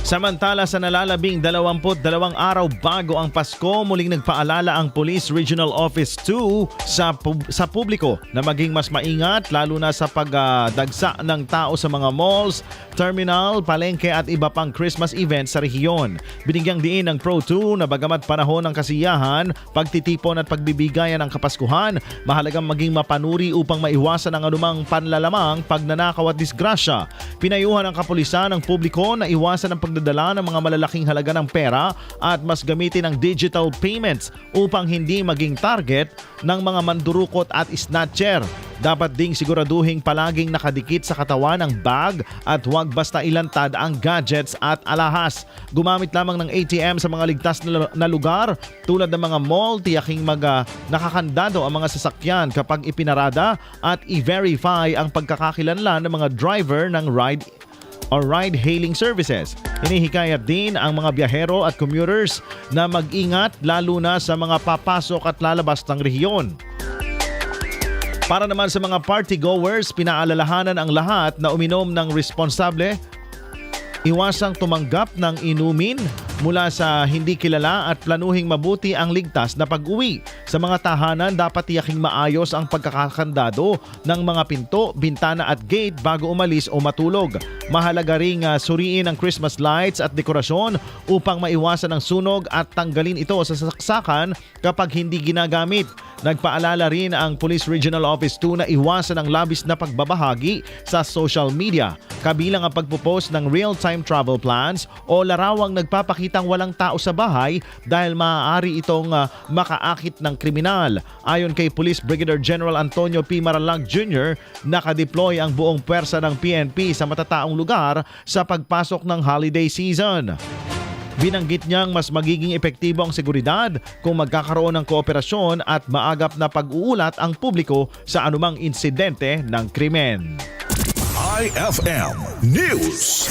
Samantala sa nalalabing 22 araw bago ang Pasko, muling nagpaalala ang Police Regional Office 2 sa publiko na maging mas maingat lalo na sa pagdagsa ng tao sa mga malls, terminal, palengke at iba pang Christmas events sa rehiyon. Binigyang diin ng Pro2 na bagamat panahon ng kasiyahan, pagtitipon at pagbibigayan ng Kapaskuhan, mahalagang maging mapanuri upang maiwasan ang anumang panlalamang, pagnanakaw at disgrasya. Pinayuhan ng kapulisan ng publiko na iwasan ang pagdadala ng mga malalaking halaga ng pera at mas gamitin ang digital payments upang hindi maging target ng mga mandurukot at snatcher. Dapat ding siguraduhing palaging nakadikit sa katawan ang bag at huwag basta ilantad ang gadgets at alahas. Gumamit lamang ng ATM sa mga ligtas na lugar tulad ng mga mall, tiyaking nakakandado ang mga sasakyan kapag ipinarada at i-verify ang pagkakakilanlan ng mga driver ng ride-hailing services. Hinihikayat din ang mga biyahero at commuters na mag-ingat lalo na sa mga papasok at lalabas ng rehiyon. Para naman sa mga party-goers, pinaalalahanan ang lahat na uminom ng responsable, iwasang tumanggap ng inumin mula sa hindi kilala at planuhing mabuti ang ligtas na pag-uwi. Sa mga tahanan, dapat tiyaking maayos ang pagkakakandado ng mga pinto, bintana at gate bago umalis o matulog. Mahalaga ring suriin ang Christmas lights at dekorasyon upang maiwasan ang sunog at tanggalin ito sa saksakan kapag hindi ginagamit. Nagpaalala rin ang Police Regional Office 2 na iwasan ang labis na pagbabahagi sa social media, kabilang ang pagpopost ng real-time travel plans o larawang nagpapakitang walang tao sa bahay dahil maaari itong makaakit ng kriminal. Ayon kay Police Brigadier General Antonio P. Maralag Jr., nakadeploy ang buong pwersa ng PNP sa matataong lugar sa pagpasok ng holiday season. Binanggit niyang mas magiging epektibo ang seguridad kung magkakaroon ng kooperasyon at maagap na pag-uulat ang publiko sa anumang insidente ng krimen. IFM News.